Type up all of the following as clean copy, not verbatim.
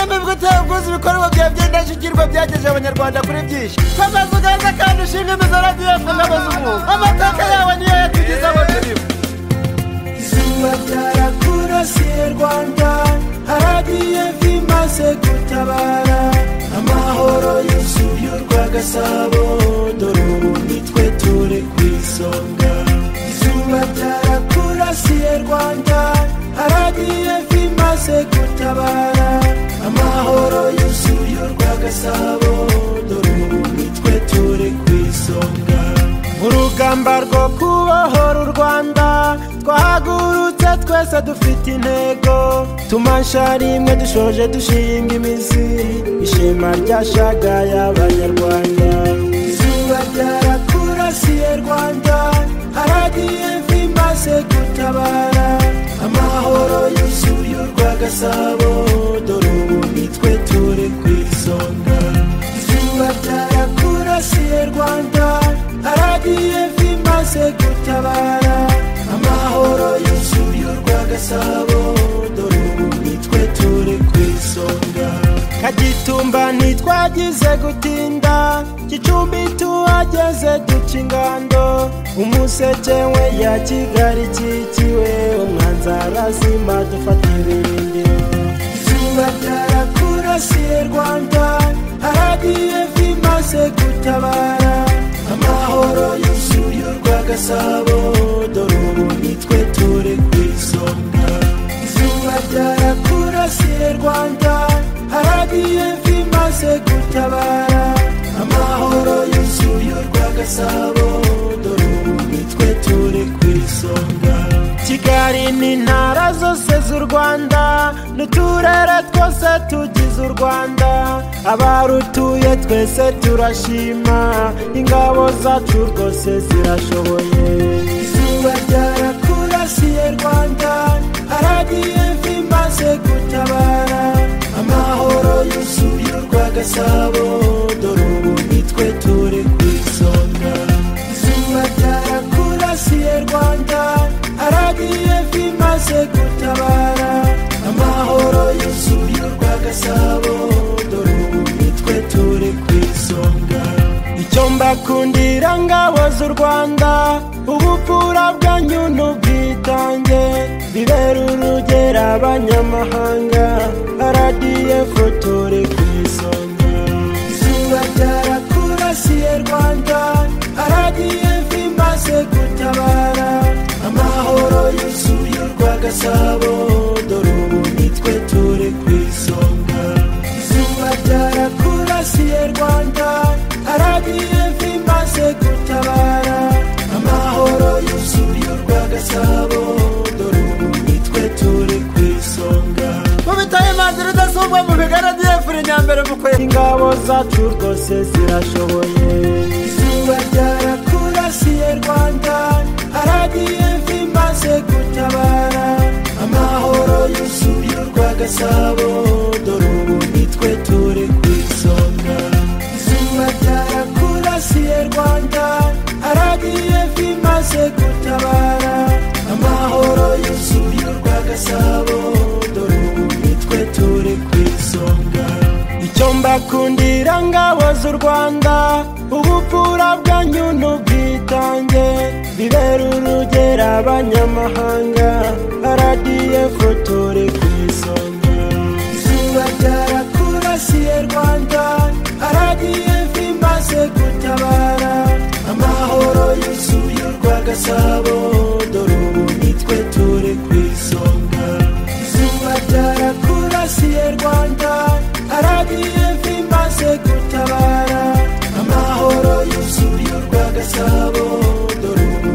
nyamibwa utaguze ibikorwa bya by'indashyikirwa byagejeje abanyarwanda kuri byinshi kamaze uganza kandi ushinga imizo radiyo n'abazi umwuga amateka yawe niyo yatugize abo turiho izuba ryarakurasiye Rwanda haragiye vimaze gutabara amahoro yuzuye urwagasabo dore ubu nitwe turi ku isonga izuba ryarakurasiye Rwanda haragiye vimaze gutabara amahoro yuzuye urwagasabo dore ubu nitwe turi ku isonga urugamba rwo kubohora u Rwanda twahagurutse twese dufite intego tumasha rimwe dushoje dushinga imizi ishema ryashagaye abanyarwanda izuba ryarakurasiye Rwanda haragiye vimaze gutabara amahoro yuzuye urwagasabo dore ubu nitwe turi ku isonga izuba ryarakurasiye Rwanda haragiye vimaze gutabara amahoro yuzuye urwagasabo dore ubu nitwe turi ku isonga Kagitumba ntitwagize gutinda Gicumbi tuhageze duca ingando umuseke we ya Kigali kikiwe umwanzi arazima dufata ibirindiro izuba ryarakurasiye Rwanda haragiye vimaze gutabara amahoro yuzuye urwagasabo dore ubu nitwe turi ku isonga izuba ryarakurasiye Rwanda haragiye vimaze gutabara amahoro yuzuye urwagasabo dore ubu nitwe turi ku isonga Kigali n'intara zose z'u Rwanda n'uturere twose tugize u Rwanda abarutuye twese turashima ingabo zacu rwose zirashoboye izuba ryarakurasiye Rwanda haragiye vimaze gutabara amahoro yuzuye urwagasabo dore ubu nitwe turi ku isonga izuba ryarakurasiye Rwanda haragiye vimaze gutabara amahoro yuzuye urwagasabo dore ubu nitwe turi ku isonga icyo mbakundira ngabo z'u Rwanda ubupfura bwanyu n'ubwitange bibera urugero abanyamahanga haragiye turi ku isonga izuba ryarakurasiye Rwanda haragiye vimaze gutabara amahoro yuzuye urwagasabo dore ubu nitwe turi ku isonga izuba ryarakurasiye Rwanda haragiye vimaze gutabara amahoro yuzuye urwagasabo dore ubu nitwe turi ku isonga mubitaye manzi rudasubwa mu bigaradiye furi nyambere mukwe ingabo zacu rwose zirashoboye izuba ryarakurasiye Rwanda haragiye vimaze gutabara amahoro yuzuye urwagasabo dore ubu nitwe turi ku isonga izuba ryarakurasiye Rwanda haragiye vimaze gutabara amahoro yuzuye urwagasabo dore ubu nitwe turi ku isonga icyo mbakundira ngabo z'u Rwanda ubupfura bwanyu n'ubwitange bibera urugero abanyamahanga haragiye turi ku isonga izuba ryarakurasiye Rwanda haragiye vimaze gutabara amahoro yuzuye urwagasabo dore ubu nitwe turi ku isonga izuba ryarakurasiye Rwanda haragiye vimaze gutabara amahoro yuzuye urwagasabo dore ubu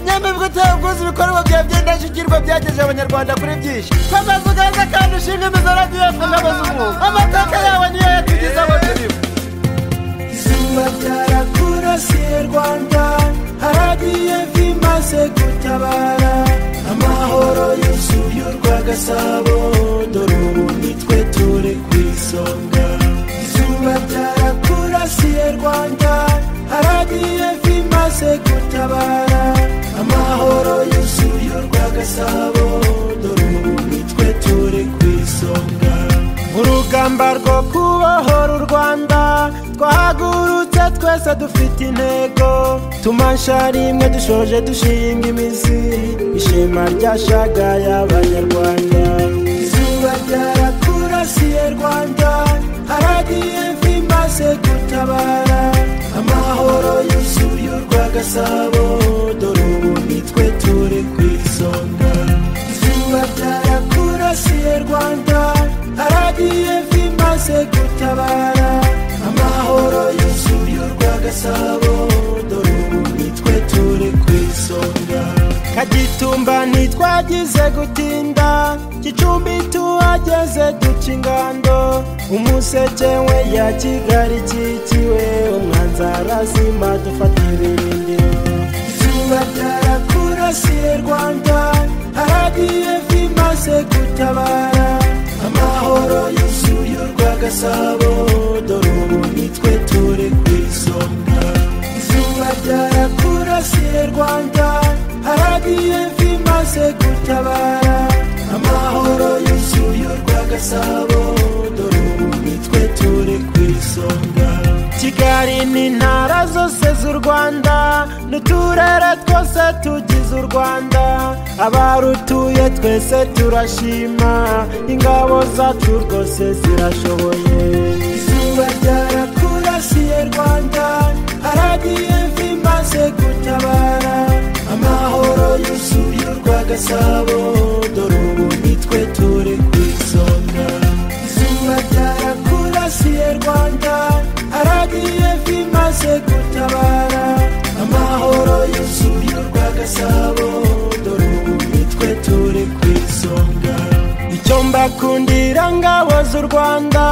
nyamibwa utaguze ibikorwa bya by'indashyikirwa byagejeje abanyarwanda kuri byinshi kamaze uganza kandi ushinga imizo radiyo n'abazi umwuga amateka yawe niyo yatugize abo turiho izuba ryarakurasiye Rwanda haragiye vimaze gutabara amahoro yuzuye urwagasabo dore ubu nitwe turi ku isonga izuba ryarakurasiye Rwanda haragiye vimaze gutabara amahoro yuzuye urwagasabo dore ubu nitwe turi rugamba rwo kubohora u Rwanda twahagurutse twese dufite intego tumasha rimwe dushoje dushinga imizi ishema ryashagaye abanyarwanda izuba ryarakurasiye Rwanda haragiye vimaze gutabara amahoro yuzuye urwa Gasabo dore ubu nitwe turi ku isonga izuba ryarakurasiye Rwanda haragiye vimaze gutabara amahoro yuzuye urwa Gasabo dore ubu nitwe turi ku isonga Kagitumba ntitwagize gutinda Gicumbi tuhageze duca ingando umuseke we ya Kigali kikiwe umwanzi arazima dufata ibirindiro izuba ryarakurasiye Rwanda haragiye vimaze gutabara amahoro yuzuye urwa Gasabo dore ubu nitwe turi ku isonga izuba ryarakurasiye Rwanda haragiye vimaze gutabara amahoro yuzuye urwa Gasabo dore ubu nitwe turi ku isonga Kigali n'intara zose z'u Rwanda n'uturere twose tugize u Rwanda abarutuye twese turashima ingabo zacu rwose zirashoboye izuba ryarakurasiye Rwanda haragiye vimaze gutabara amahoro yuzuye urwa Gasabo dore ubu nitwe turi ku isonga izuba ryarakurasiye Rwanda haragiye vimaze gutabara amahoro yuzuye urwa Gasabo dore ubu nitwe turi ku isonga icyo mbakundira ngabo z'u Rwanda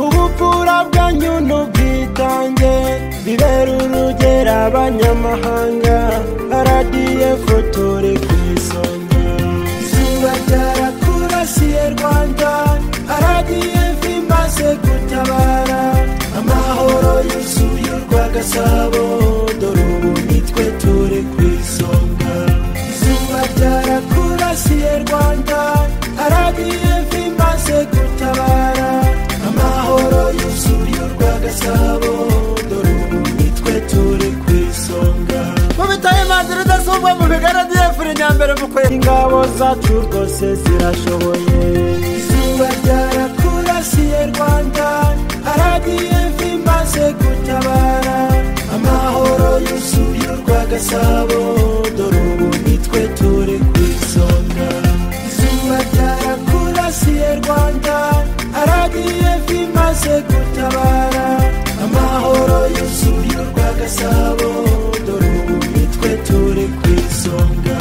ubupfura bwanyu n'ubwitange bibera urugero abanyamahanga RDF turi ku isonga izuba ryarakurasiye Rwanda haragiye vimaze gutabara amahoro yuzuye urwa Gasabo dore ubu nitwe turi ku isonga izuba ryarakurasiye Rwanda haragiye vimaze gutabara amahoro yuzuye urwa Gasabo dore ubu nitwe turi ku isonga mubitaye manzi rudasubwa mu bigara by'efuri nyambere mu kwezi ingabo zacu rwose zirashoboye izuba ryarakurasiye Rwanda haragiye vimaze gutabara amahoro yuzuye urwa Gasabo dore ubu nitwe turi ku isonga izuba ryarakurasiye Rwanda haragiye vimaze gutabara amahoro yuzuye urwa Gasabo dore ubu nitwe turi ku isonga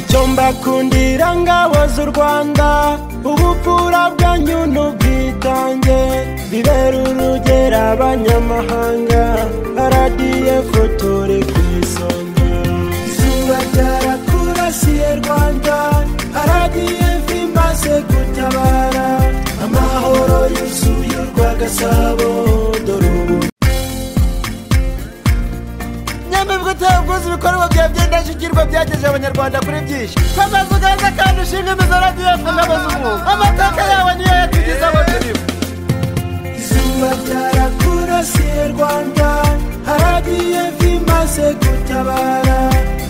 icyo mbakundira ngabo z'u Rwanda ubupfura bwanyu n'ubwitange bibera urugero abanyamahanga RDF turi ku isonga izuba ryarakurasiye Rwanda haragiye vimaze gutabara amahoro yuzuye urwa Gasabo dore ubu ubwuzi ibikorwa bya by'indashyikirwa byagejeje abanyarwanda kuri byinshi kwamaze ugaza kandi ushinga imizo RDF ngabo z'umwuga amateka yawe niyo yatugize abo turibo izuba ryarakurasiye Rwanda haragiye vimaze gutabara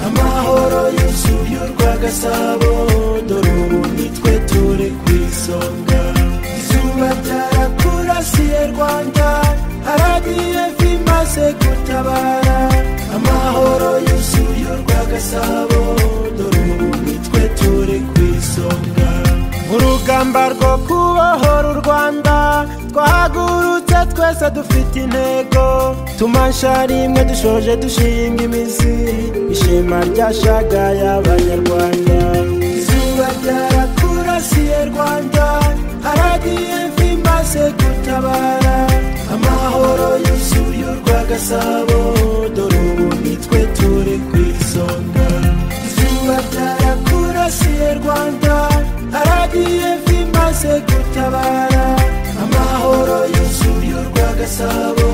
amahoro yuzuye urwa Gasabo dore ubu nitwe turi ku isonga izuba ryarakurasiye Rwanda haragiye vimaze gutabara amahoro yuzuye urwa Gasabo dore ubu nitwe turi ku isonga urugamba rwo kubohora u Rwanda twahagurutse twese dufite intego tumasha rimwe dushoje dushinga imizi ishema ryashagaye abanyarwanda izuba ryarakurasiye Rwanda haragiye vimaze gutabara amahoro yuzuye urwa Gasabo dore ubu nitwe turi ku isonga izuba ryarakurasiye Rwanda haragiye vimaze gutabara amahoro yuzuye urwa Gasabo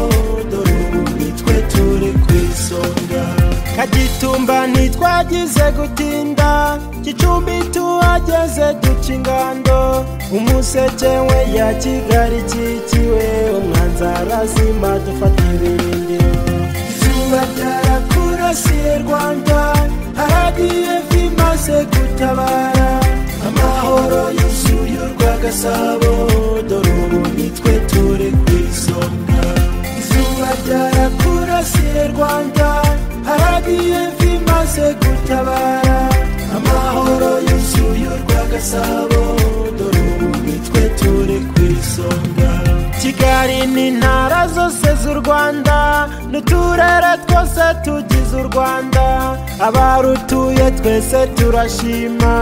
dore ubu nitwe turi ku isonga Kagitumba ntitwagize gutinda Gicumbi tuhageze duca baca ingando umuseke we ya Kigali kikiwe umwanzi arazima dufata ibirindiro izuba ryarakurasiye Rwanda haragiye bimaze gutabara amahoro yuzuye urwagasabo dore ubu nitwe turi ku isonga izuba ryarakurasiye Rwanda haragiye bimaze gutabara amahoro yuzuye urwagasabo dore ubu nitwe turi ku isonga Kigali n'intara zose z'u Rwanda n'uturere twose tugize u Rwanda abarutuye twese turashima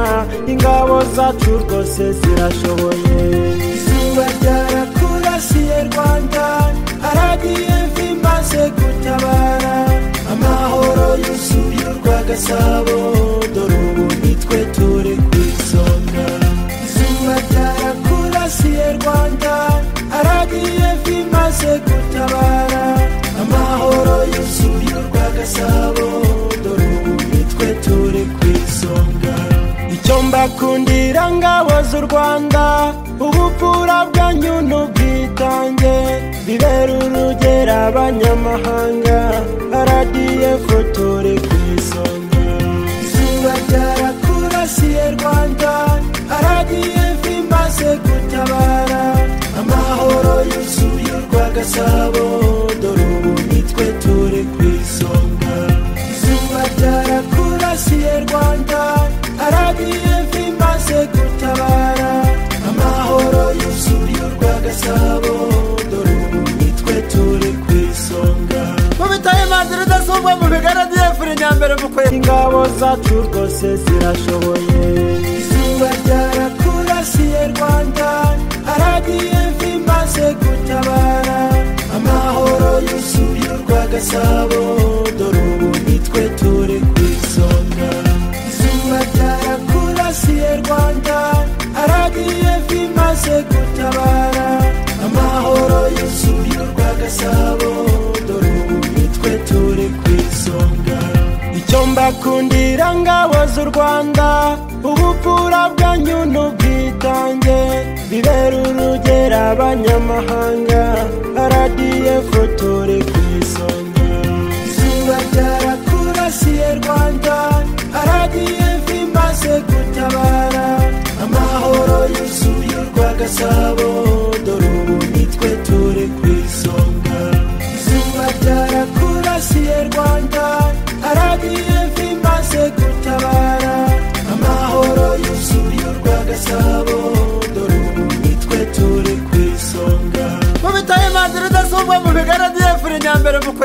ingabo zacu rwose zirashoboye izuba ryarakurasiye Rwanda haragiye bimaze gutabara amahoro yuzuye urwagasabo dore ubu nitwe turi ku isonga izuba ryarakurasiye Rwanda haragiye bimaze gutabara amahoro yuzuye urwagasabo dore ubu nitwe turi ku isonga icyo mbakundira ngabo z'u Rwanda ubupfura bwanyu n'ubwitange bibera urugero abanyamahanga RDF turi ku isonga izuba ryarakurasiye Rwanda haragiye bimaze gutabara amahoro yuzuye urwagasabo dore ubu nitwe turi ku isonga izuba ryarakurasiye Rwanda haragiye bimaze gutabara amahoro yuzuye urwagasabo dore ubu nitwe turi ku isonga mubitaye imanzi rudasubwa mu bigaradiye furi nyambere mukwe ingabo zacu rwose zirashoboye izuba ryarakurasiye Rwanda haragiye bimaze gutabara amahoro yuzuye urwagasabo dore ubu nitwe turi ku isonga izuba ryarakurasiye Rwanda haragiye bimaze gutabara amahoro yuzuye urwagasabo dore ubu nitwe turi ku isonga icyo mbakundira ngabo z'u Rwanda ubupfura bwanyu n'ubwitange bibera urugero abanyamahanga RDF turi ku isonga izuba ryarakurasiye Rwanda haragiye bimaze gutabara amahoro yuzuye urwagasabo dore ubu nitwe turi ku isonga izuba ryarakurasiye Rwanda haragiye bimaze gutabara amahoro yuzuye urwagasabo dore ubu nitwe turi ku isonga mubitaye imanzi rudasubwa mu bigaradiye furi nyambere mukwe